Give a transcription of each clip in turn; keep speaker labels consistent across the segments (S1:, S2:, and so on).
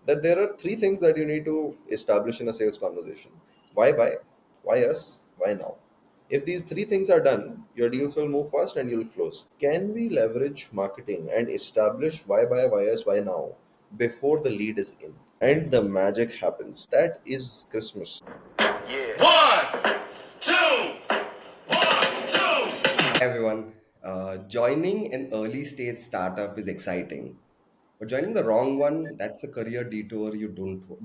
S1: that there are three things that you need to establish in a sales conversation. Why buy? Why us? Why now? If these three things are done, your deals will move fast and you'll close. Can we leverage marketing and establish why buy, why us, why now before the lead is in? And the magic happens. That is Christmas.
S2: Yeah. One, two, one, two.
S3: Hi everyone. Joining an early stage startup is exciting, but joining the wrong one, that's a career detour you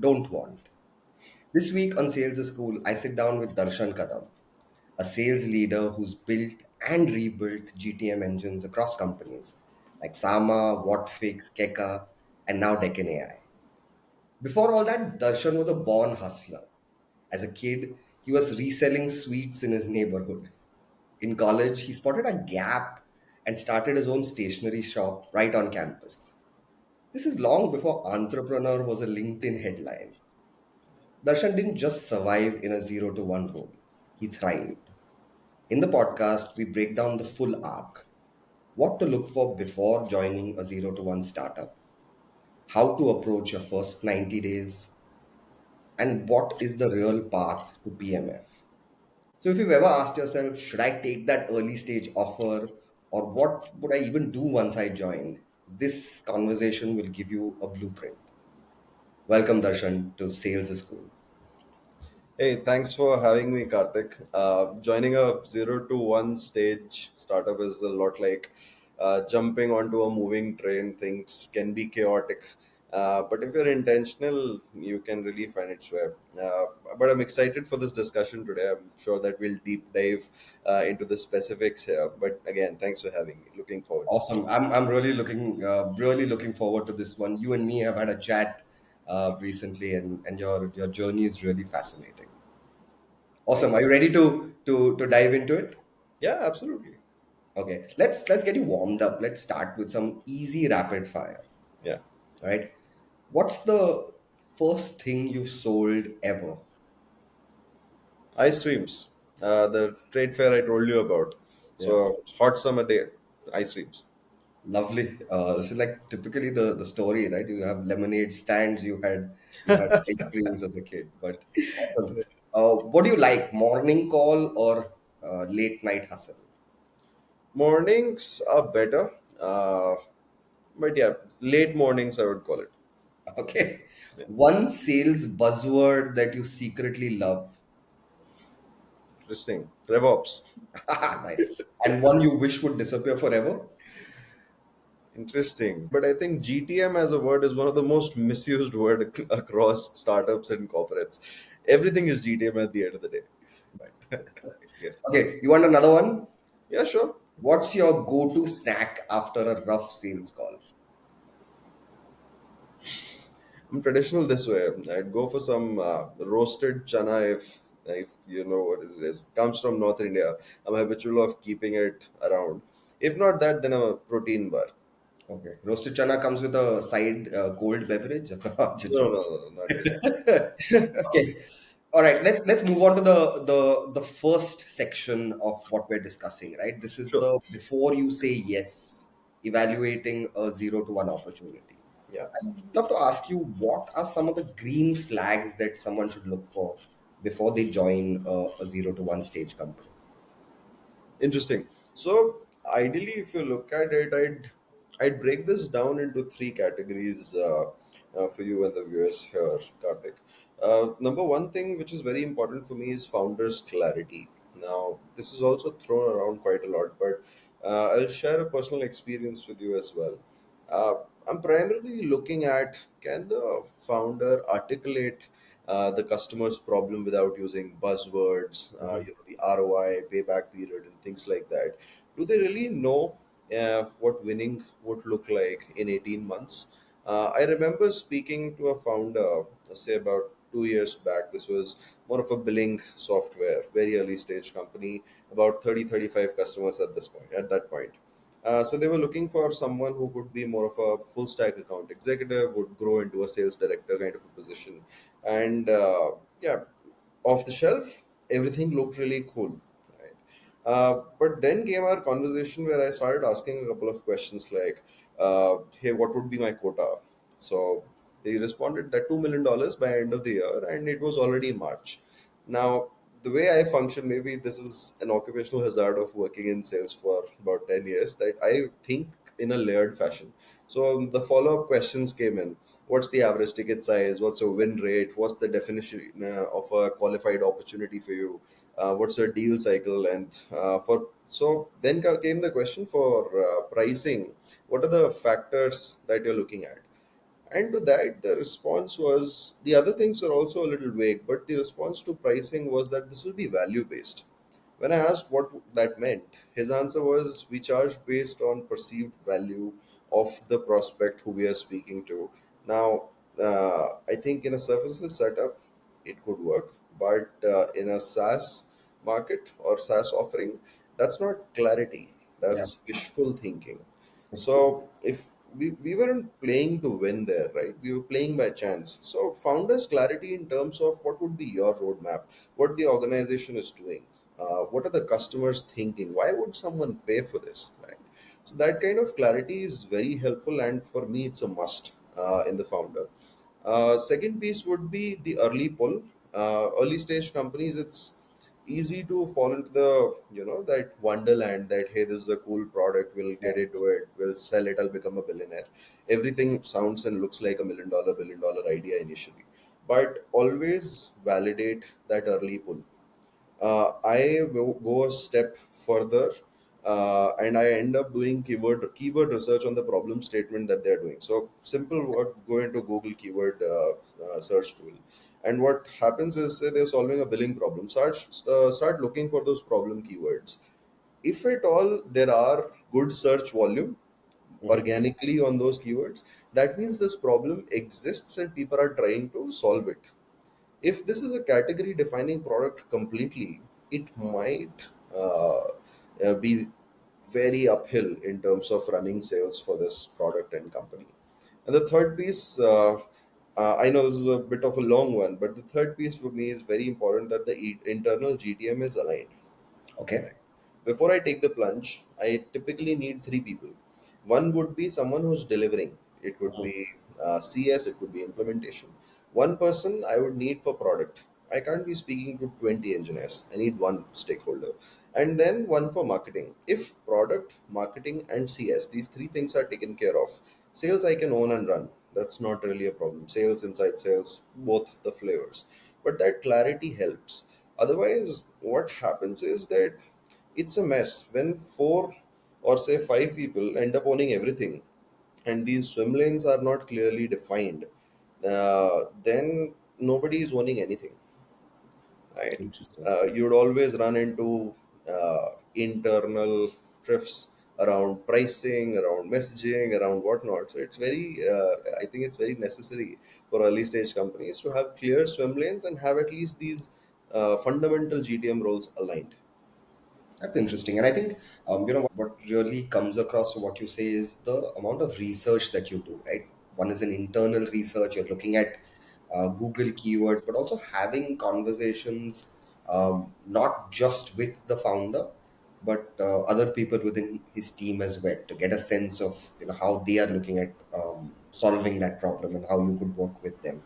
S3: don't want. This week on Sales is Cool, I sit down with Darshan Kadam, a sales leader who's built and rebuilt GTM engines across companies like Sama, Whatfix, Keka, and now Deccan AI. Before all that, Darshan was a born hustler. As a kid, he was reselling sweets in his neighborhood. In college, he spotted a gap and started his own stationery shop right on campus. This is long before entrepreneur was a LinkedIn headline. Darshan didn't just survive in a 0 to 1 role, he thrived. In the podcast, we break down the full arc, what to look for before joining a 0 to 1 startup, how to approach your first 90 days, and what is the real path to PMF. So if you've ever asked yourself, should I take that early stage offer or what would I even do once I join? This conversation will give you a blueprint. Welcome, Darshan, to Sales School.
S1: Hey, thanks for having me, Karthik. Joining a 0 to 1 stage startup is a lot like jumping onto a moving train. Things can be chaotic, but if you're intentional, you can really find its way. Uh, but I'm excited for this discussion today. I'm sure that we'll deep dive into the specifics here. But again, thanks for having me. Looking forward.
S3: Awesome. I'm really looking forward to this one. You and me have had a chat recently, and your journey is really fascinating.
S1: Thank
S3: Awesome.
S1: you.
S3: Are you ready to dive into it?
S1: Yeah, absolutely.
S3: Okay. Let's get you warmed up. Let's start with some easy rapid fire.
S1: Yeah.
S3: All right. What's the first thing you've sold ever?
S1: Ice creams. The trade fair I told you about.
S3: Yeah.
S1: So hot summer day, ice creams.
S3: Lovely. This is like typically the story, right? You have lemonade stands, you had ice creams as a kid, but awesome. What do you like, morning call or late night hustle?
S1: Mornings are better, but yeah, late mornings I would call it.
S3: Okay.
S1: Yeah.
S3: One sales buzzword that you secretly love.
S1: Interesting. RevOps.
S3: Nice. And one you wish would disappear forever.
S1: Interesting. But I think GTM as a word is one of the most misused word across startups and corporates. Everything is GTM at the end of the day.
S3: Right.
S1: Yeah.
S3: Okay. You want another one?
S1: Yeah, sure.
S3: What's your go-to snack after a rough sales call?
S1: I'm traditional this way. I'd go for some roasted chana if you know what it is. Comes from North India. I'm habitual of keeping it around. If not that, then a protein bar.
S3: Okay. Roasted chana comes with a side cold beverage. Just
S1: No,
S3: joking.
S1: no, no, not really.
S3: Okay. All right. Let's move on to the first section of what we're discussing. Right. This is
S1: Sure.
S3: the before you say yes, evaluating a 0 to 1 opportunity.
S1: Yeah.
S3: I'd love to ask you what are some of the green flags that someone should look for before they join a 0 to 1 stage company.
S1: Interesting. So ideally, if you look at it, I'd break this down into three categories for you and the viewers here, Karthik. Number one thing, which is very important for me, is founders' clarity. Now, this is also thrown around quite a lot, but I'll share a personal experience with you as well. Uh, I'm primarily looking at, can the founder articulate the customer's problem without using buzzwords,
S3: Mhm.
S1: the ROI, payback period, and things like that. Do they really know what winning would look like in 18 months? I remember speaking to a founder, say about 2 years back. This was more of a billing software, very early stage company, about 30-35 customers at that point. So they were looking for someone who could be more of a full stack account executive, would grow into a sales director kind of a position, and yeah, off the shelf, everything looked really cool, right? But then came our conversation where I started asking a couple of questions like, "Hey, what would be my quota?" So He responded that $2 million by end of the year, and it was already March. Now, the way I function, maybe this is an occupational hazard of working in sales for about 10 years, that I think in a layered fashion. So the follow up questions came in. What's the average ticket size? What's the win rate? What's the definition of a qualified opportunity for you? What's your deal cycle? And for so then came the question for pricing. What are the factors that you're looking at? And to that, the response was, the other things were also a little vague, but the response to pricing was that this will be value based. When I asked what that meant, his answer was, we charge based on perceived value of the prospect who we are speaking to. Now, I think in a services setup, it could work, but in a SaaS market or SaaS offering, that's not clarity,
S3: Yeah.
S1: that's wishful thinking. So if we weren't playing to win there, right? We were playing by chance. So founders clarity in terms of what would be your roadmap, what the organization is doing, what are the customers thinking, why would someone pay for this, right? So that kind of clarity is very helpful, and for me, it's a must in the founder. Second piece would be the early pull. Early stage companies, it's easy to fall into the that wonderland that, hey, this is a cool product, we'll
S3: Yeah.
S1: get into it, we'll sell it, I'll become a billionaire. Everything sounds and looks like a $1 million idea initially, but always validate that early pull. I will go a step further, and I end up doing keyword research on the problem statement that they're doing. So simple work: go into Google keyword search tool, and what happens is, say they're solving a billing problem. Start looking for those problem keywords. If at all there are good search volume
S3: Mhm.
S1: organically on those keywords, that means this problem exists and people are trying to solve it. If this is a category defining product completely, it might be very uphill in terms of running sales for this product and company. And the third piece, I know this is a bit of a long one, but the third piece for me is very important, that the internal GTM is aligned.
S3: Okay.
S1: Before I take the plunge, I typically need three people. One would be someone who's delivering. It could
S3: Mhm.
S1: be CS, it could be implementation. One person I would need for product. I can't be speaking to 20 engineers. I need one stakeholder. And then one for marketing. If product, marketing, and CS, these three things are taken care of, sales I can own and run. That's not really a problem. Sales, inside sales, both the flavors. But that clarity helps. Otherwise, what happens is that it's a mess when four or say five people end up owning everything, and these swim lanes are not clearly defined. Then nobody is owning anything, right?
S3: Interesting.
S1: You would always run into internal drifts around pricing, around messaging, around whatnot. So it's very, I think it's very necessary for early stage companies to have clear swim lanes and have at least these fundamental GTM roles aligned.
S3: That's interesting. And I think, what really comes across to what you say is the amount of research that you do, right? One is an internal research, you're looking at Google keywords, but also having conversations, not just with the founder, but other people within his team as well, to get a sense of, how they are looking at solving that problem and how you could work with them.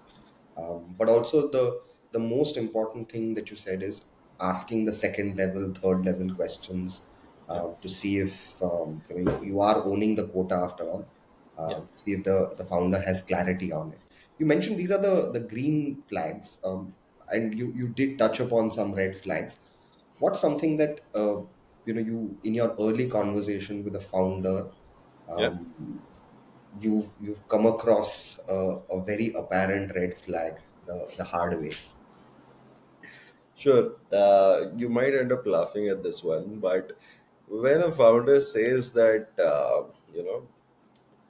S3: But also the most important thing that you said is asking the second level, third level questions,
S1: Yeah,
S3: to see if you are owning the quota after all.
S1: yeah,
S3: See if the founder has clarity on it. You mentioned these are the green flags, and you did touch upon some red flags. What's something that you in your early conversation with the founder,
S1: yeah.
S3: um, you've come across a very apparent red flag the hard way.
S1: Sure. You might end up laughing at this one, but when a founder says that,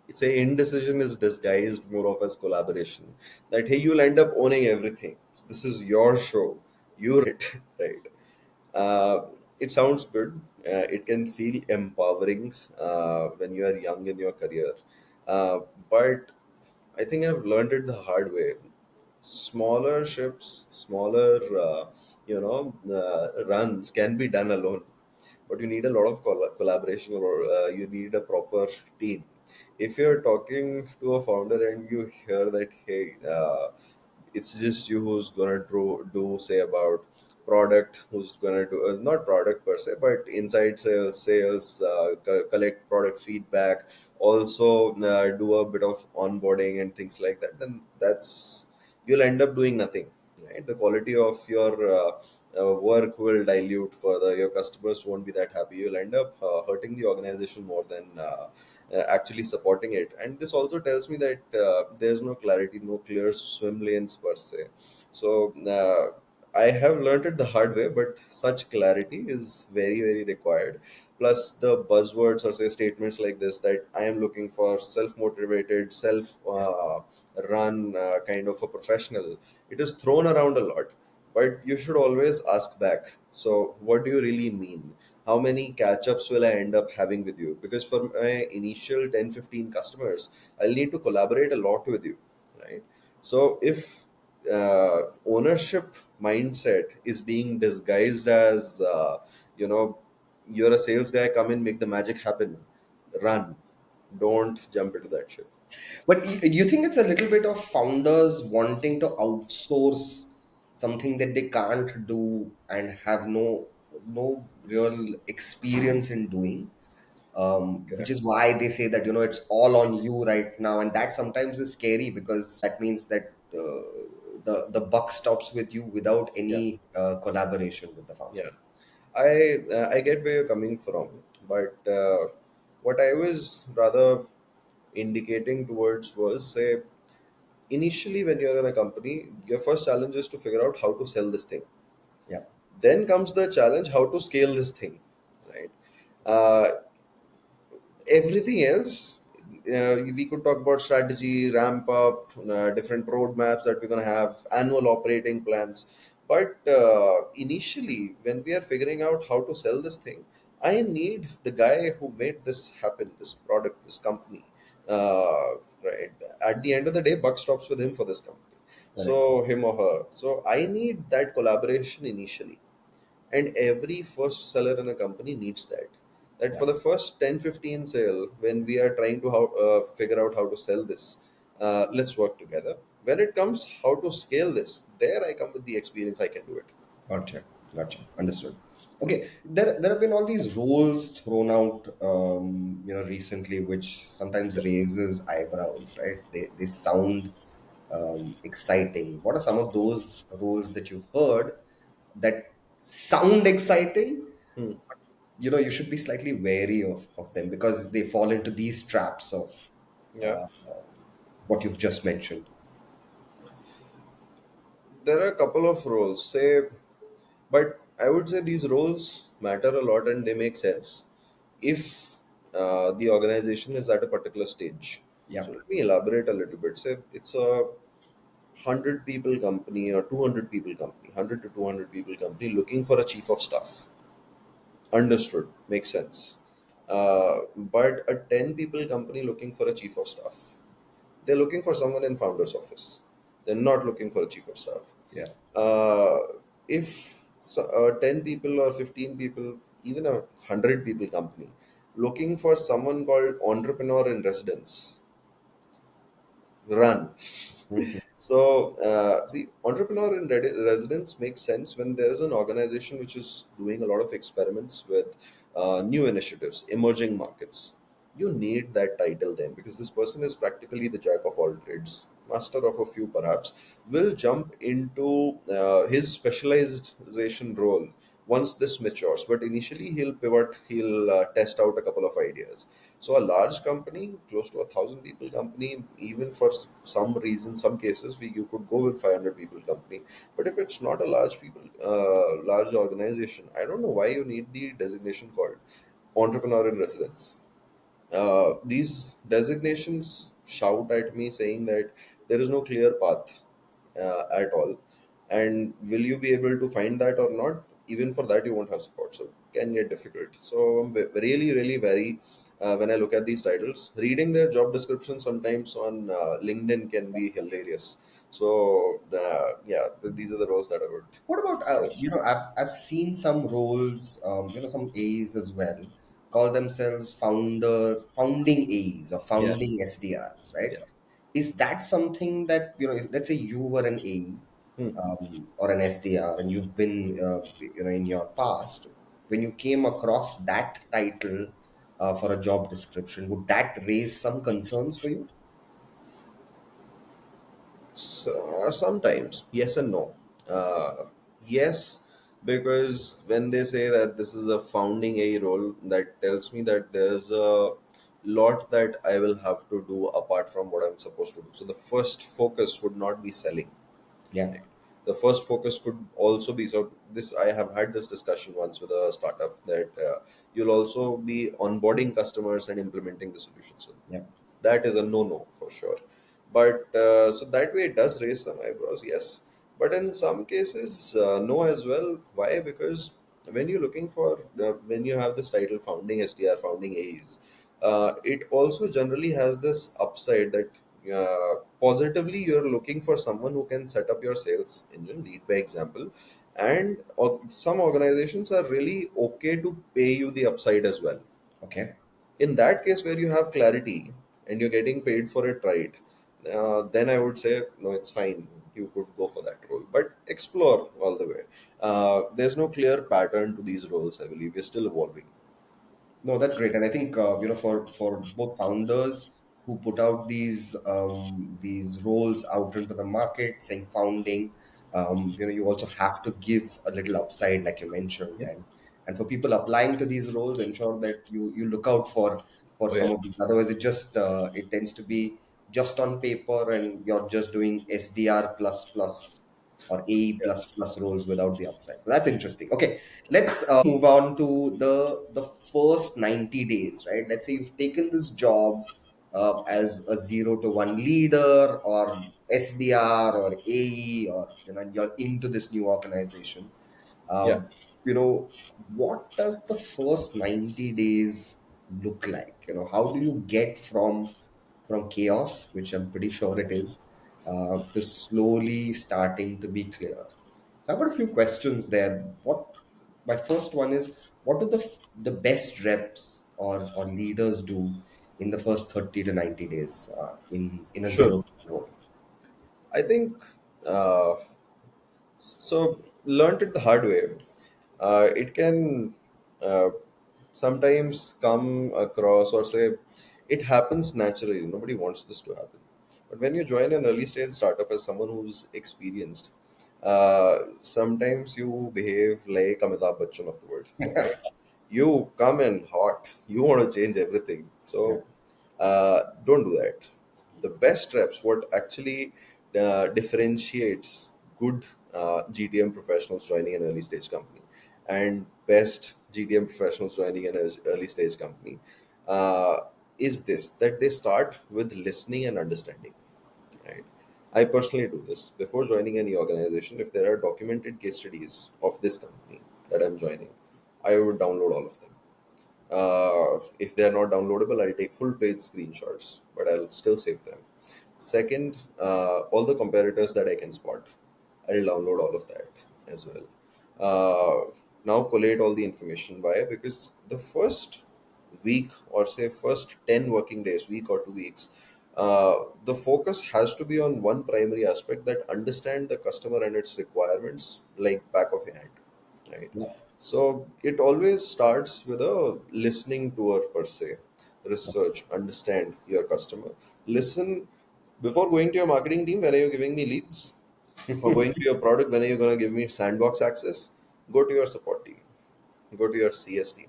S1: say indecision is disguised more of as collaboration, that hey, you'll end up owning everything. This is your show. You run it, right? It sounds good. It can feel empowering when you are young in your career. But I think I've learned it the hard way. Smaller ships, smaller, runs can be done alone, but you need a lot of collaboration, or you need a proper team. If you're talking to a founder and you hear that, hey, it's just you who's gonna do say about product, who's gonna do not product per se, but inside sales, collect product feedback, also do a bit of onboarding and things like that, then that's you'll end up doing nothing, right? The quality of your work will dilute further. Your customers won't be that happy. You'll end up hurting the organization more than actually supporting it. And this also tells me that there's no clarity, no clear swim lanes per se. So I have learned it the hard way, but such clarity is very, very required. Plus, the buzzwords or say statements like this, that I am looking for self motivated, self run kind of a professional, it is thrown around a lot. But you should always ask back. So, what do you really mean? How many catch ups will I end up having with you? Because for my initial 10-15 customers, I'll need to collaborate a lot with you, right? So, if ownership mindset is being disguised as, you know, you're a sales guy, come in, make the magic happen, run. Don't jump into that shit.
S3: But you think it's a little bit of founders wanting to outsource something that they can't do and have no real experience in doing, which
S1: Okay.
S3: is why they say that it's all on you right now, and that sometimes is scary because that means that the buck stops with you without
S1: Yeah.
S3: any collaboration with the founder.
S1: Yeah. I get where you're coming from, but what I was rather indicating towards was, say, initially when you're in a company, your first challenge is to figure out how to sell this thing.
S3: Yeah,
S1: Then comes the challenge how to scale this thing, right? Uh, Everything else, we could talk about strategy, ramp up, different roadmaps that we're going to have, annual operating plans. But initially, when we are figuring out how to sell this thing, I need the guy who made this happen, this product, this company. Right. At the end of the day, buck stops with him for this company.
S3: correct.
S1: So him or her. So I need that collaboration initially, and every first seller in a company needs that
S3: Yeah,
S1: for the first 10-15 sale, when we are trying to figure out how to sell this, let's work together. When it comes how to scale this, there I come with the experience, I can do it.
S3: gotcha, gotcha. Understood. Okay, there have been all these roles thrown out, recently, which sometimes
S1: Yeah.
S3: raises eyebrows, right? They sound exciting. What are some of those roles that you've heard that sound exciting?
S1: Hmm.
S3: You should be slightly wary of them because they fall into these traps of
S1: Yeah,
S3: uh, what you've just mentioned.
S1: there are a couple of roles, say, but I would say these roles matter a lot and they make sense if the organization is at a particular stage.
S3: Yeah,
S1: So let me elaborate a little bit. Say it's a 100 people company or 200 people company, 100 to 200 people company looking for a chief of staff. Understood, makes sense. But a 10 people company looking for a chief of staff, they're looking for someone in founder's office. They're not looking for a chief of staff.
S3: yeah.
S1: uh, if 10 people or 15 people, even a 100 people company looking for someone called entrepreneur in residence, run.
S3: Mhm.
S1: So, see, entrepreneur in residence makes sense when there's an organization which is doing a lot of experiments with new initiatives, emerging markets. You need that title then, because this person is practically the jack of all trades, master of a few perhaps, will jump into his specialization role once this matures. But initially, he'll pivot, he'll test out a couple of ideas. So a large company, close to 1,000 people company, even for some reason, some cases, you could go with 500 people company. But if it's not a large organization, I don't know why you need the designation called entrepreneur in residence. These designations shout at me saying that there is no clear path at all. And will you be able to find that or not? Even for that, you won't have support. So it can get difficult. So I'm really, really very, when I look at these titles, reading their job description sometimes on LinkedIn can be hilarious. So yeah, these are the roles that I would
S3: What about
S1: say.
S3: I've seen some roles, some A's as well, call themselves founding A's or
S1: Yeah,
S3: founding SDRs, right?
S1: yeah.
S3: Is that something that, if, let's say you were an AE,
S1: Hmm.
S3: or an SDR, and you've been, in your past, when you came across that title for a job description, would that raise some concerns for you?
S1: So, sometimes yes and no. Yes, because when they say that this is a founding A role, that tells me that there's a lot that I will have to do apart from what I'm supposed to do. So the first focus would not be selling.
S3: Yeah.
S1: Right. The first focus could also be, so this, I have had this discussion once with a startup, that you'll also be onboarding customers and implementing the solution. So
S3: Yeah.
S1: that is a no for sure. But so that way it does raise some eyebrows, yes. But in some cases, no as well. Why? Because when you're looking for, when you have this title founding SDR, founding A's, it also generally has this upside that positively you're looking for someone who can set up your sales engine, lead by example. And some organizations are really okay to pay you the upside as well.
S3: Okay.
S1: In that case where you have clarity and you're getting paid for it, right, then I would say no, it's fine, you could go for that role, but explore all the way. There's no clear pattern to these roles, I believe we're still evolving.
S3: No, that's great, and I think, for both founders who put out these roles out into the market, saying founding, you also have to give a little upside, like you mentioned,
S1: Yeah.
S3: and for people applying to these roles, ensure that you look out for
S1: Oh, yeah.
S3: some of these. Otherwise, it tends to be just on paper, and you're just doing SDR plus plus or AE
S1: Yeah.
S3: plus plus roles without the upside. So that's interesting. Okay, let's move on to the first 90 days, right? Let's say you've taken this job as a 0 to 1 leader or SDR or AE, or and you're into this new organization.
S1: Yeah.
S3: um, you know what does the first 90 days look like? How do you get from chaos, which I'm pretty sure it is, to slowly starting to be clear? So I've got a few questions there. My first one is, what do the best reps or leaders do in the first 30 to 90 days in a
S1: Sure.
S3: zero role?
S1: I think so. Learned it the hard way. It can uh, sometimes come across, or say, it happens naturally. Nobody wants this to happen. But when you join an early stage startup as someone who's experienced, sometimes you behave like Amitabh Bachchan of the world. Right? You come in hot. You want to change everything.
S3: Yeah,
S1: So don't do that. The best reps, what actually differentiates good GTM professionals joining an early stage company and best GTM professionals joining an early stage company, uh, is this, that they start with listening and understanding. Right. I personally do this before joining any organization. If there are documented case studies of this company that I'm joining, I would download all of them. If they are not downloadable, I'll take full page screenshots, but I'll still save them. Second, all the comparators that I can spot, I'll download all of that as well. Now collate all the information. Why? Because the first week, or say first 10 working days, week or 2 weeks, the focus has to be on one primary aspect, that understand the customer and its requirements like back of your hand, right?
S3: yeah,
S1: So it always starts with a listening tour per se. Research, understand your customer. Listen before going to your marketing team. When are you giving me leads? Or going to your product, when are you going to give me sandbox access? Go to your support team, go to your CS team,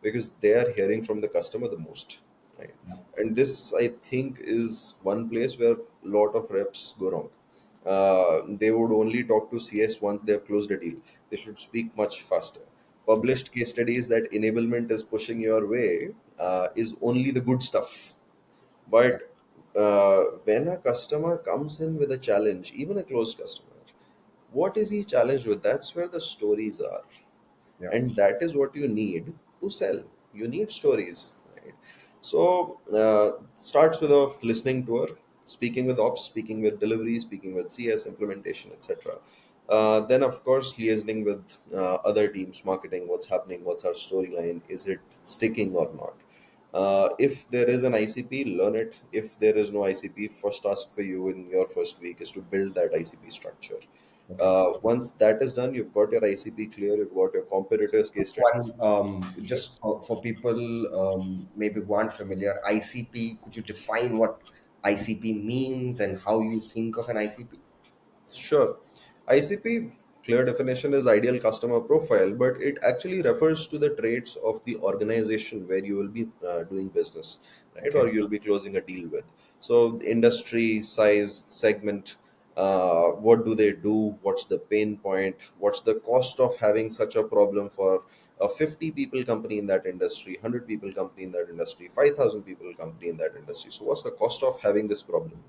S1: because they are hearing from the customer the most, right?
S3: yeah.
S1: And this, I think, is one place where a lot of reps go wrong. They would only talk to CS once they have closed a deal. They should speak much faster.
S3: Okay.
S1: Published case studies that enablement is pushing your way is only the good stuff.
S3: Yeah,
S1: But when a customer comes in with a challenge, even a closed customer, what is he challenged with? That's where the stories are,
S3: yeah.
S1: and that is what you need to sell. You need stories, right? So starts with a listening tour, speaking with ops, speaking with delivery, speaking with CS, implementation, etc. Then, of course, liaising with other teams, marketing, what's happening, what's our storyline, is it sticking or not? If there is an ICP, learn it. If there is no ICP, first task for you in your first week is to build that ICP structure.
S3: Okay.
S1: Once that is done, you've got your ICP clear, you've got your competitors' case studies.
S3: One, just for people maybe who aren't familiar, ICP, could you define what ICP means and how you think of an ICP?
S1: Sure. ICP, clear definition, is ideal customer profile, but it actually refers to the traits of the organization where you will be doing business, right? Or
S3: Okay.
S1: you'll be closing a deal with. So, industry, size, segment, what do they do? What's the pain point? What's the cost of having such a problem for a 50 people company in that industry, 100 people company in that industry, 5,000 people company in that industry? So, what's the cost of having this problem?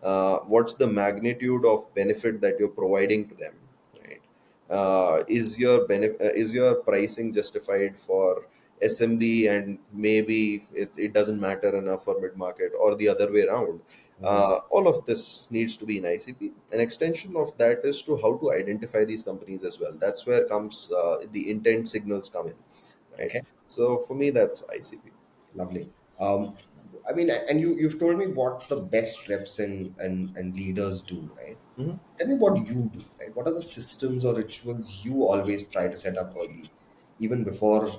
S1: What's the magnitude of benefit that you're providing to them, right? Is your pricing justified for SMB, and maybe it doesn't matter enough for mid market, or the other way around?
S3: Mm.
S1: All of this needs to be in ICP. An extension of that is to how to identify these companies as well. That's where comes the intent signals come in, right?
S3: Okay.
S1: So for me, that's ICP.
S3: Lovely. I mean, and you've told me what the best reps and leaders do, right?
S1: Mhm.
S3: Tell me what you do, right? What are the systems or rituals you always try to set up early, even before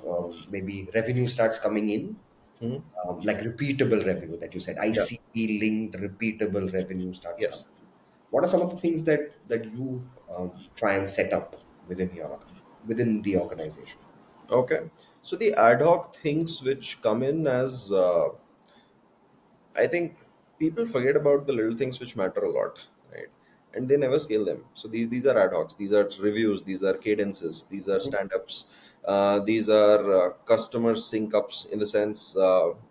S3: maybe revenue starts coming in,
S1: Mhm.
S3: like repeatable revenue that you said,
S1: Yeah.
S3: ICP linked repeatable revenue starts coming
S1: Yes.
S3: in. What are some of the things that you try and set up within the organization?
S1: Okay. So the ad hoc things which come in as, I think people forget about the little things which matter a lot, right? And they never scale them. So these are ad hocs, these are reviews, these are cadences, these are stand ups, these are customer sync ups, in the sense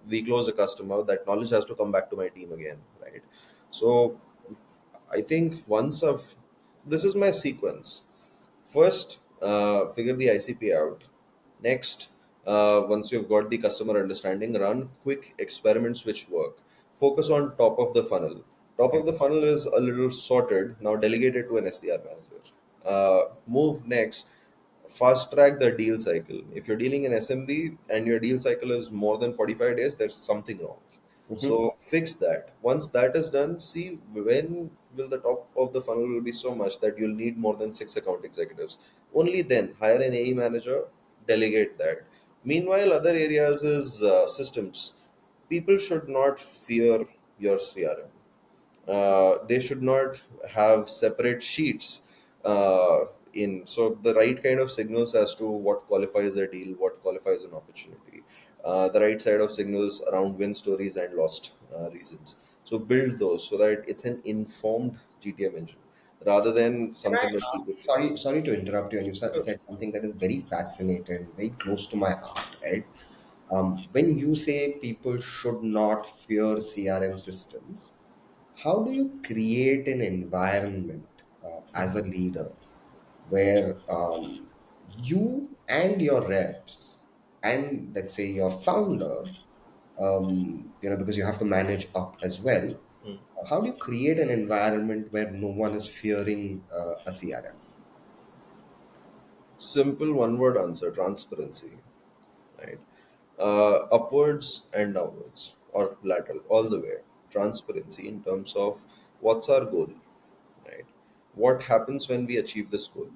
S1: we close a customer, that knowledge has to come back to my team again, right? So I think this is my sequence. First, figure the ICP out. Next, once you've got the customer understanding, run quick experiments which work. Focus on top of the funnel. Top
S3: Okay.
S1: of the funnel is a little sorted. Now delegate it to an SDR manager. Move next. Fast track the deal cycle. If you're dealing in SMB and your deal cycle is more than 45 days, there's something wrong.
S3: Mhm.
S1: So fix that. Once that is done, see when will the top of the funnel will be so much that you'll need more than 6 account executives. Only then hire an AE manager, delegate that. Meanwhile, other areas is systems. People should not fear your CRM. They should not have separate sheets in, so the right kind of signals as to what qualifies a deal, what qualifies an opportunity, the right side of signals around win stories and lost reasons. So build those so that it's an informed GTM engine rather than
S3: Can I
S1: something that
S3: ask?
S1: people fear.
S3: Sorry to interrupt you. And you
S1: Sure.
S3: said something that is very fascinating, very close to my heart, right? When you say people should not fear CRM systems, how do you create an environment as a leader where you and your reps and let's say your founder, because you have to manage up as well.
S1: Hmm.
S3: How do you create an environment where no one is fearing a CRM?
S1: Simple one word answer: transparency, right? Upwards and downwards, or lateral, all the way. Transparency in terms of what's our goal, right? What happens when we achieve this goal,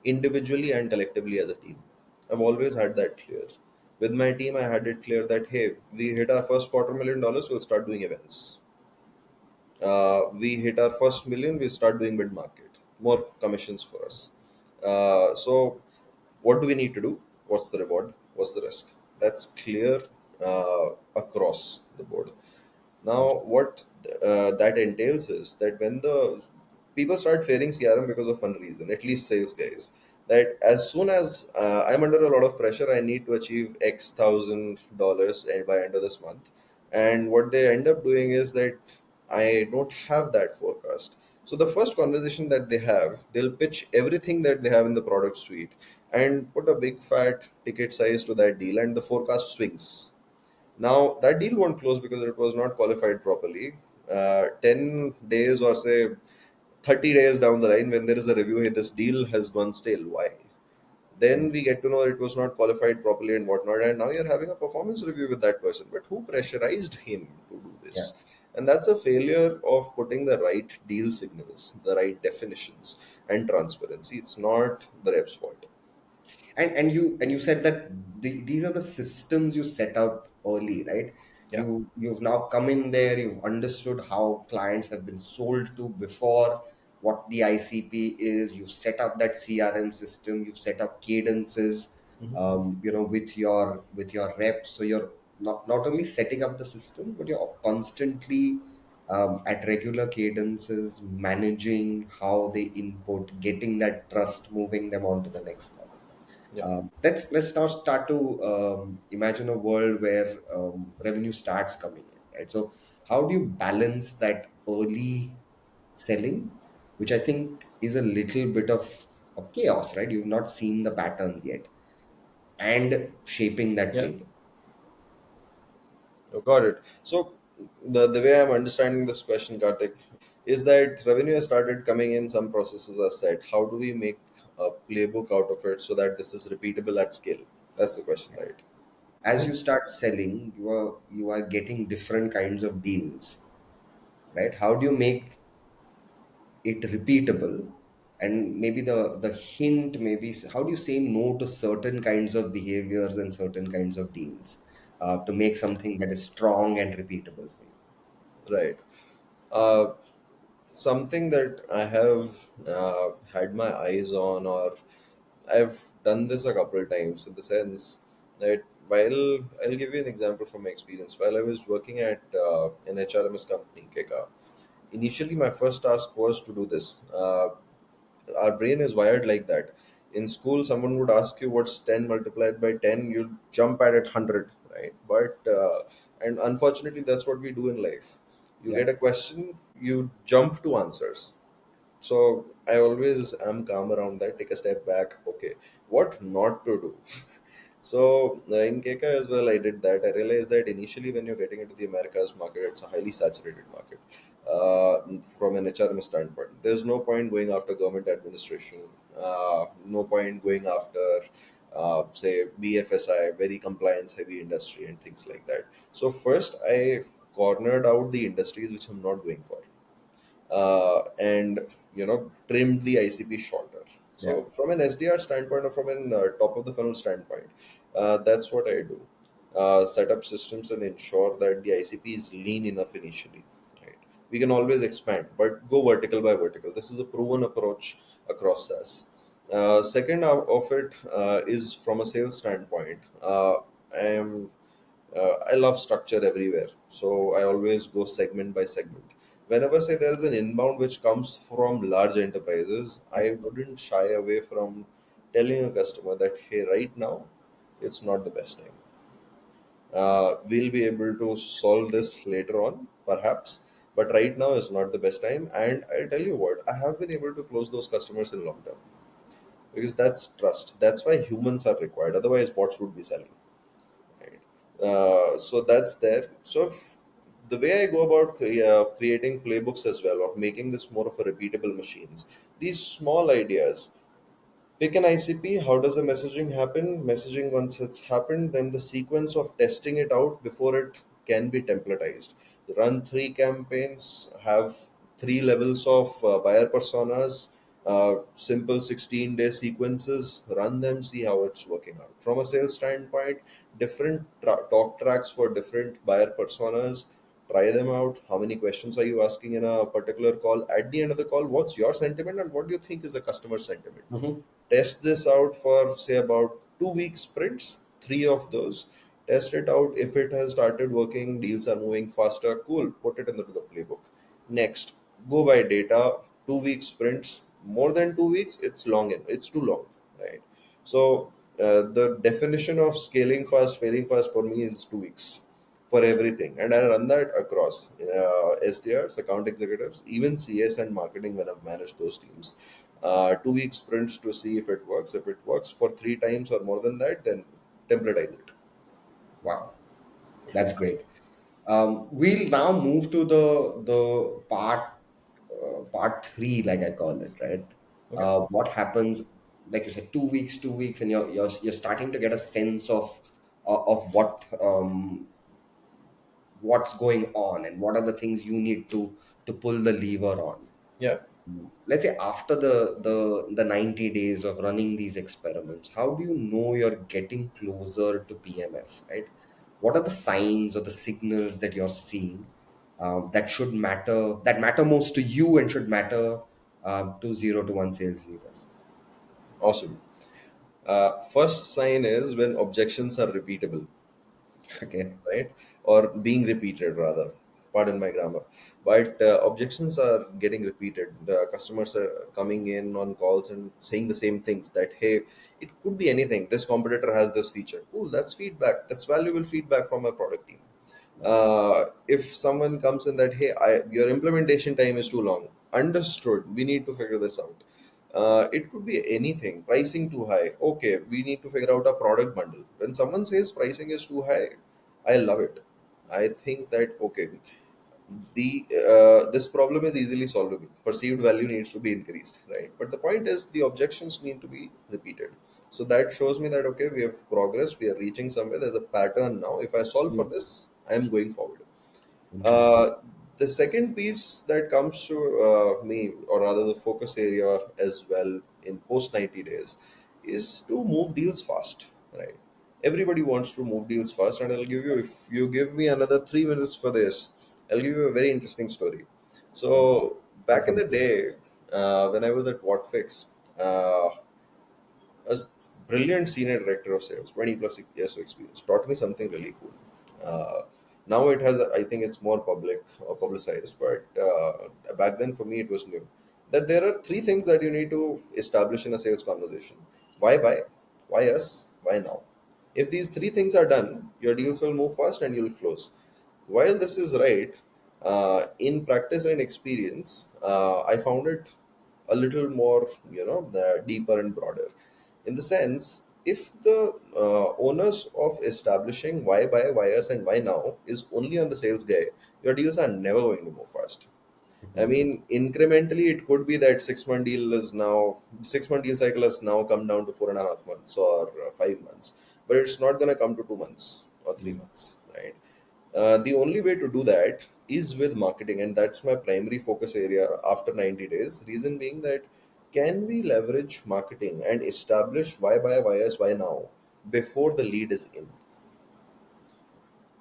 S1: individually and collectively as a team. I've always had that clear. With my team, I had it clear that hey, we hit our first $250,000, we'll start doing events. We hit our first million, we start doing mid market, more commissions for us. So, what do we need to do? What's the reward? What's the risk? That's clear across the board. Now, what that entails is that when the people start fearing CRM because of one reason, at least sales guys, that as soon as I'm under a lot of pressure, I need to achieve X $1,000 by end of this month. And what they end up doing is that I don't have that forecast. So the first conversation that they have, they'll pitch everything that they have in the product suite and put a big fat ticket size to that deal, and the forecast swings. Now that deal won't close because it was not qualified properly. 10 days or say 30 days down the line, when there is a review, hey, this deal has gone stale. Why? Then we get to know it was not qualified properly and whatnot, and now you're having a performance review with that person. But who pressurized him to do
S3: Yeah.
S1: this? And that's a failure of putting the right deal signals, the right definitions, and transparency. It's not the rep's fault.
S3: And you said that these are the systems you set up early, right?
S1: Yeah.
S3: You've now come in there, you've understood how clients have been sold to before, what the ICP is, you've set up that CRM system, you've set up cadences, with your reps. So you're not only setting up the system, but you're constantly at regular cadences managing how they input, getting that trust, moving them on to the next level.
S1: Yeah.
S3: Let's now start to imagine a world where revenue starts coming in, right? So how do you balance that early selling, which I think is a little bit of chaos, right? You've not seen the patterns yet, and shaping that
S1: Yeah.
S3: playbook.
S1: Oh, got it. So the way I'm understanding this question, Karthik, is that revenue has started coming in, some processes are set. How do we make a playbook out of it so that this is repeatable at scale? That's the question, right?
S3: As you start selling, you are getting different kinds of deals, right? How do you make it repeatable? And maybe the hint, maybe how do you say no to certain kinds of behaviors and certain kinds of deals, to make something that is strong and repeatable for you?
S1: Right. Uh, Something that I have had my eyes on, or I've done this a couple of times, in the sense that while I'll give you an example from my experience. While I was working at an HRMS company, Keka, initially my first task was to do this. Our brain is wired like that. In school, someone would ask you what's 10 multiplied by 10, you'll jump at it 100, right? And unfortunately, that's what we do in life. You
S3: Yeah.
S1: get a question, you jump to answers. So I always am calm around that, take a step back. Okay, what not to do? So in Keka as well, I did that. I realized that initially, when you're getting into the Americas market, it's a highly saturated market from an HRM standpoint. There's no point going after government administration, no point going after, say, BFSI, very compliance heavy industry, and things like that. So, first, I cornered out the industries which I'm not going for, and trimmed the ICP shorter.
S3: Yeah.
S1: So from an SDR standpoint, or from an top of the funnel standpoint, that's what I do. Set up systems and ensure that the ICP is lean enough initially. Right. We can always expand, but go vertical by vertical. This is a proven approach across SaaS. Second of it is from a sales standpoint. I am I love structure everywhere, so I always go segment by segment. Whenever say there is an inbound which comes from large enterprises, I wouldn't shy away from telling a customer that, hey, right now it's not the best time. We'll be able to solve this later on, perhaps, but right now is not the best time. And I'll tell you what, I have been able to close those customers in long term, because that's trust. That's why humans are required. Otherwise, bots would be selling. Right. So that's there. So if the way I go about creating playbooks as well, or making this more of a repeatable machines, these small ideas. Pick an ICP. How does the messaging happen? Messaging, once it's happened, then the sequence of testing it out before it can be templatized. Run three campaigns, have three levels of buyer personas, simple 16-day sequences, run them, see how it's working out. From a sales standpoint, different talk tracks for different buyer personas, try them out. How many questions are you asking in a particular call? At the end of the call, what's your sentiment and what do you think is the customer sentiment?
S3: Hmm.
S1: Test this out for say about 2 week sprints, three of those. Test it out. If it has started working, deals are moving faster, cool, put it into the playbook. Next, go by data. 2 week sprints, more than 2 weeks, it's long, and it's too long, right? So the definition of scaling fast, failing fast for me is 2 weeks for everything, and I run that across SDRs, account executives, even CS and marketing when I've managed those teams. 2 week sprints to see if it works. If it works for three times or more than that, then templatize it.
S3: Wow, that's great. We'll now move to the part. part three, like I call it, right?
S1: Okay.
S3: What happens, like you said, 2 weeks, 2 weeks, and you're starting to get a sense of what's going on and what are the things you need to pull the lever on.
S1: Yeah.
S3: Let's say after the 90 days of running these experiments, how do you know you're getting closer to PMF, right? What are the signs or the signals that you're seeing that matter most to you and should matter to 0 to 1 sales leaders?
S1: Awesome. First sign is when objections are repeatable,
S3: Okay.
S1: right? Or being repeated, rather. Pardon my grammar. But objections are getting repeated. The customers are coming in on calls and saying the same things that, hey, it could be anything. This competitor has this feature. Cool, that's feedback. That's valuable feedback from our product team. If someone comes in that, hey, your implementation time is too long, understood, we need to figure this out. It could be anything. Pricing too high, okay, we need to figure out a product bundle. When someone says pricing is too high, I love it. I think that, okay, the this problem is easily solvable. Perceived value needs to be increased, right? But the point is the objections need to be repeated. So that shows me that, okay, we have progressed, we are reaching somewhere, there's a pattern now. If I solve for
S3: Hmm.
S1: this, I am going forward.
S3: Interesting.
S1: uh, the second piece that comes to me, or rather the focus area as well in post 90 days, is to move deals fast, right? Everybody wants to move deals fast, and I'll give you, if you give me another 3 minutes for this, I'll give you a very interesting story. So,
S3: Go
S1: back in
S3: for
S1: the
S3: it.
S1: day, when I was at Whatfix, a brilliant senior director of sales, 20 plus years of experience, taught me something really cool. Uh, Now it has, I think it's more public or publicized, but back then for me it was new. That there are three things that you need to establish in a sales conversation: why buy, why us, why now. If these three things are done, your deals will move fast and you'll close. While this is right, in practice and experience, I found it a little more, the deeper and broader. In the sense, if the onus of establishing why buy, why us, and why now is only on the sales guy, your deals are never going to move fast. I
S3: Mhm.
S1: mean, incrementally, it could be that 6 month deal cycle has now come down to 4.5 months or 5 months, but it's not going to come to 2 months or three
S3: Mm.
S1: months, right? The only way to do that is with marketing, and that's my primary focus area after 90 days. Reason being that, can we leverage marketing and establish why buy, why us, why now before the lead is in?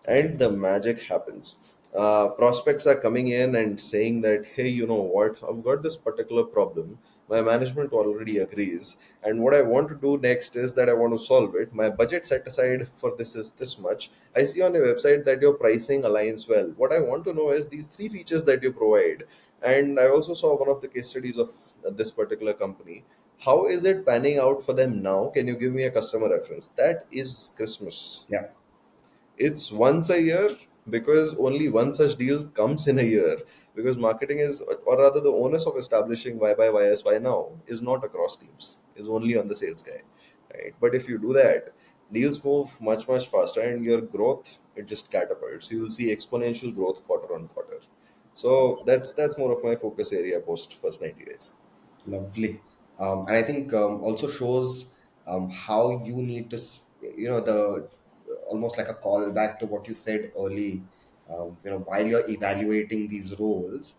S3: Okay.
S1: And the magic happens. Prospects are coming in and saying that, hey, you know what, I've got this particular problem. My management already agrees, and what I want to do next is that I want to solve it. My budget set aside for this is this much. I see on your website that your pricing aligns well. What I want to know is these three features that you provide. And I also saw one of the case studies of this particular company. How is it panning out for them now? Can you give me a customer reference? That is Christmas.
S3: Yeah.
S1: It's once a year, because only one such deal comes in a year. Because marketing is, or rather, the onus of establishing why buy, why us, why now is not across teams, is only on the sales guy, right? But if you do that, deals move much much faster, and your growth, it just catapults. You will see exponential growth quarter on quarter. So that's more of my focus area post first 90 days.
S3: Lovely. And I think also shows how you need to, the almost like a callback to what you said early. While you're evaluating these roles,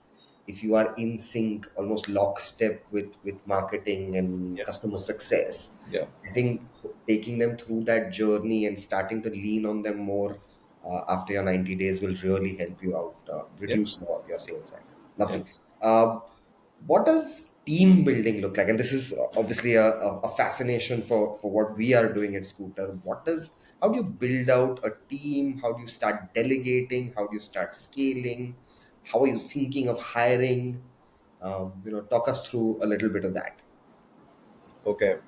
S3: if you are in sync, almost lockstep with marketing and
S1: Yeah.
S3: customer success,
S1: Yeah.
S3: I think taking them through that journey and starting to lean on them more after your 90 days will really help you out,
S1: Yeah.
S3: reduce your sales cycle.
S1: Yeah.
S3: Lovely. What does team building look like? And this is obviously a fascination for what we are doing at Scooter. How do you build out a team? How do you start delegating? How do you start scaling? How are you thinking of hiring? Talk us through a little bit of that.
S1: Okay.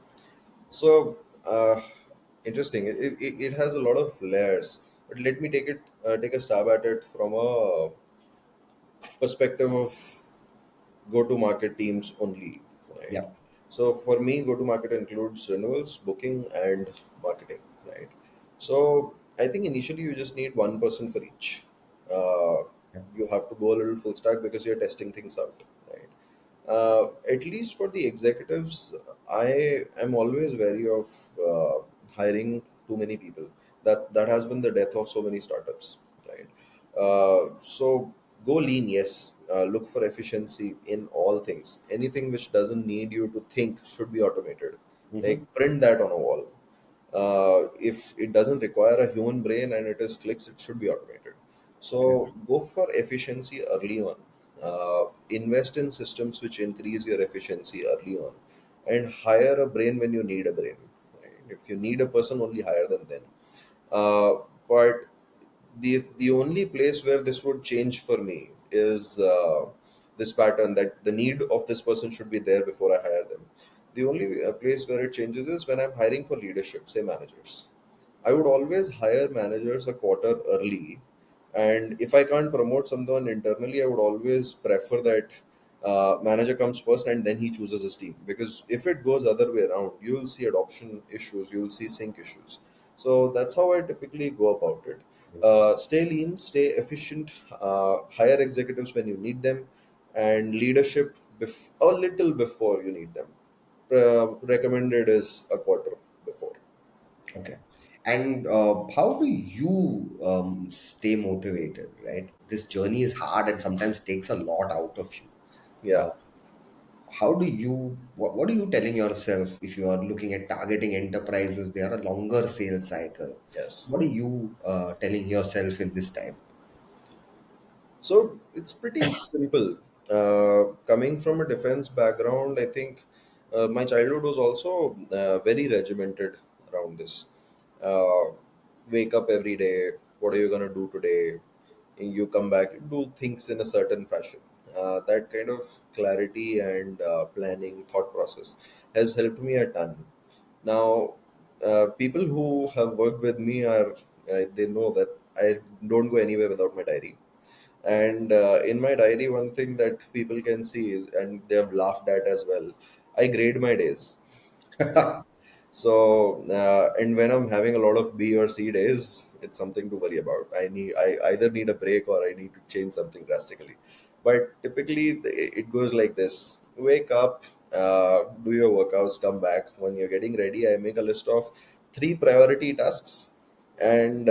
S1: So, interesting. It has a lot of layers, but let me take a stab at it from a perspective of go to market teams only, right?
S3: Yeah,
S1: So for me, go to market includes renewals, booking, and marketing, right? So I think initially you just need one person for each. uh,
S3: yeah,
S1: you have to go a little full stack because you're testing things out, At least for the executives, I am always wary of hiring too many people. That has been the death of so many startups, right? So go lean, yes. Look for efficiency in all things. Anything which doesn't need you to think should be automated. Like
S3: Hmm.
S1: print that on a wall. If it doesn't require a human brain and it is clicks, it should be automated.
S3: Okay.
S1: So go for efficiency early on. Invest in systems which increase your efficiency early on, and hire a brain when you need a brain. Right? If you need a person, only hire them then. But the only place where this would change for me is this pattern that the need of this person should be there before I hire them. The only place where it changes is when I'm hiring for leadership, say managers. I would always hire managers a quarter early, and if I can't promote someone internally, I would always prefer that manager comes first and then he chooses his team. Because if it goes other way around, you will see adoption issues, you will see sync issues. So that's how I typically go about it.
S3: Yes.
S1: Stay lean, stay efficient, hire executives when you need them, and leadership a little before you need them. Recommended is a quarter before.
S3: Okay. And how do you stay motivated, right? This journey is hard and sometimes takes a lot out of you.
S1: Yeah.
S3: Uh, how do you, what are you telling yourself if you are looking at targeting enterprises? They are a longer sales cycle.
S1: Yes.
S3: What are you telling yourself in this time?
S1: So it's pretty simple. Coming from a defense background, I think my childhood was also very regimented around this. Uh, Wake up every day. What are you gonna do today? You come back, you do things in a certain fashion. That kind of clarity and planning thought process has helped me a ton. Now, people who have worked with me are they know that I don't go anywhere without my diary. And in my diary, one thing that people can see is, and they have laughed at as well, I grade my days. So, and when I'm having a lot of B or C days, it's something to worry about. I either need a break or I need to change something drastically. But typically, it goes like this: wake up, do your workouts, come back. When you're getting ready, I make a list of three priority tasks and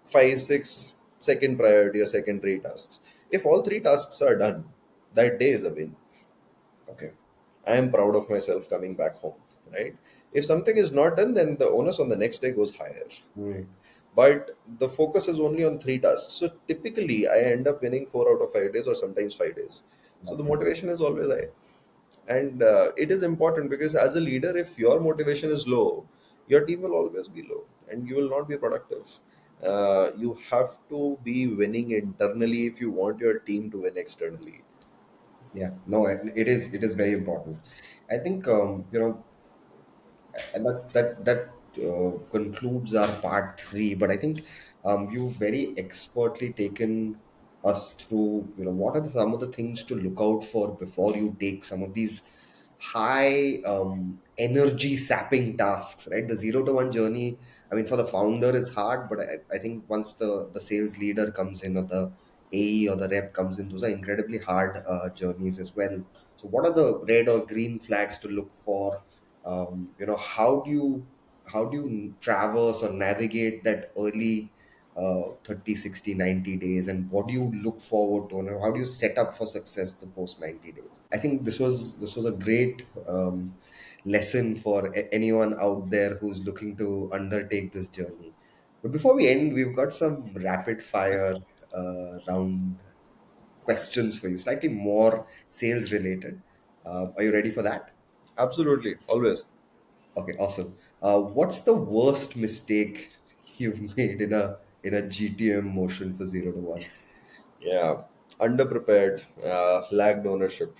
S1: five, six second priority or secondary tasks. If all three tasks are done, that day is a win.
S3: Okay.
S1: I am proud of myself coming back home, right? If something is not done, then the onus on the next day goes higher.
S3: Mm,
S1: But the focus is only on three tasks. So typically, I end up winning 4 out of 5 days or sometimes 5 days. So the
S3: okay.
S1: motivation is always high. And it is important because as a leader, if your motivation is low, your team will always be low and you will not be productive. You have to be winning internally if you want your team to win externally.
S3: Yeah. No, it is very important. I think and that concludes our part three. But I think you've very expertly taken us through. What are some of the things to look out for before you take some of these high energy sapping tasks, right? The 0 to 1 journey. I mean, for the founder, it's hard, but I think once the sales leader comes in or the AE or the rep comes in, those are incredibly hard journeys as well. So, what are the red or green flags to look for? How do you traverse or navigate that early 30, 60, 90 days, and what do you look forward to, and how do you set up for success the post 90 days? I think this was a great lesson for anyone out there who's looking to undertake this journey. But before we end, we've got some rapid fire round questions for you, slightly more sales related. Are you ready for that?
S1: Absolutely, always.
S3: Okay, awesome. What's the worst mistake you've made in a GTM motion for 0 to 1?
S1: Yeah, underprepared, lagged ownership,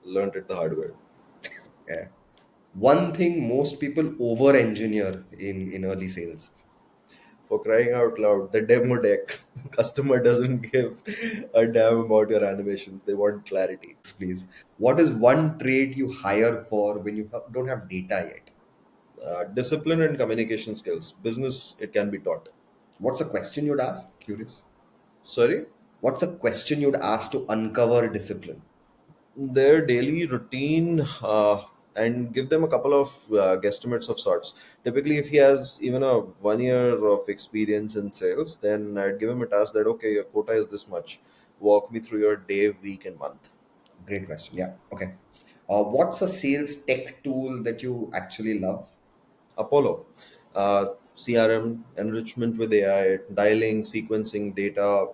S1: learned it the hard way.
S3: Yeah. One thing most people over engineer in early sales.
S1: For crying out loud, the demo deck. Customer doesn't give a damn about your animations. They want clarity.
S3: Please. What is one trait you hire for when you don't have data yet?
S1: Discipline and communication skills. Business, it can be taught.
S3: What's a question you'd ask? Curious.
S1: Sorry?
S3: What's a question you'd ask to uncover discipline?
S1: their daily routine, and give them a couple of guesstimates of sorts. Typically, if he has even a 1 year of experience in sales, then I'd give him a task that, okay, your quota is this much. Walk me through your day, week, and month.
S3: Great question. Yeah. Okay. What's a sales tech tool that you actually love?
S1: Apollo, CRM, enrichment with AI, dialing, sequencing data.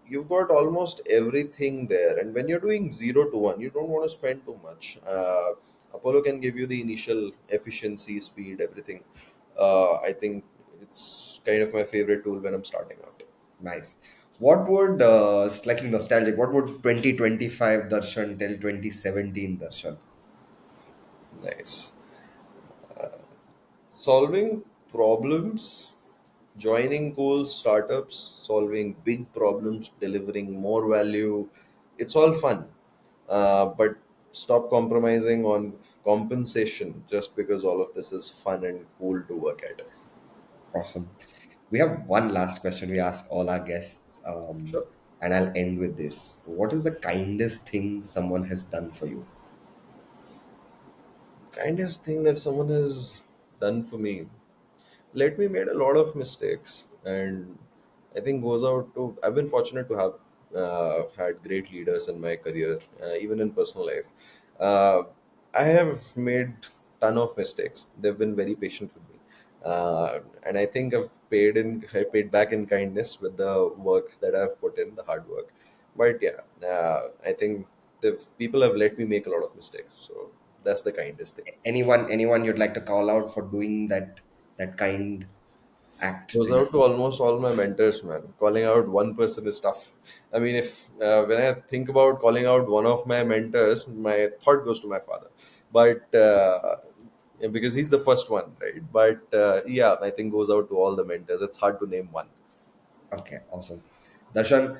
S1: You've got almost everything there. And when you're doing 0 to 1, you don't want to spend too much. Apollo can give you the initial efficiency, speed, everything. I think it's kind of my favorite tool when I'm starting out.
S3: Nice. What would, slightly nostalgic, what would 2025 Darshan tell 2017 Darshan?
S1: Nice. Solving problems, joining cool startups, solving big problems, delivering more value. It's all fun. But stop compromising on compensation just because all of this is fun and cool to work at.
S3: Awesome. We have one last question we ask all our guests,
S1: Sure.
S3: and I'll end with this. What is the kindest thing someone has done for you?
S1: Kindest thing that someone has done for me. Let me made a lot of mistakes, and I think goes out to, I've been fortunate to have had great leaders in my career, even in personal life. uh, I have made ton of mistakes. They've been very patient with me, and I think I paid back in kindness with the work that I've put in, the hard work. But yeah, I think the people have let me make a lot of mistakes, so that's the kindest thing.
S3: Anyone you'd like to call out for doing that kind act
S1: Goes
S3: to you?
S1: out to almost all my mentors, man. Calling out one person is tough. I mean, if when I think about calling out one of my mentors, my thought goes to my father. But yeah, because he's the first one, right? But yeah, I think goes out to all the mentors. It's hard to name one.
S3: Okay, awesome. Darshan,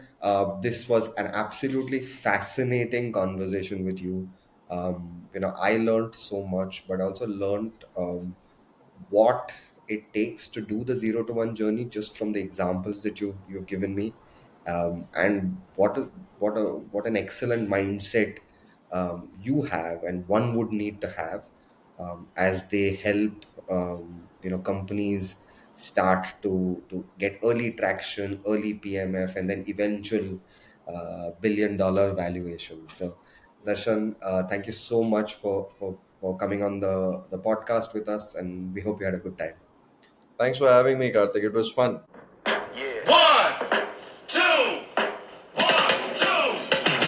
S3: this was an absolutely fascinating conversation with you. I learned so much, but also learned what it takes to do the 0 to 1 journey just from the examples that you've given me, and what an excellent mindset you have and one would need to have as they help companies start to get early traction, early PMF, and then eventual billion-dollar valuations. So, Darshan, thank you so much for coming on the podcast with us, and we hope you had a good time.
S1: Thanks for having me, Karthik. It was fun.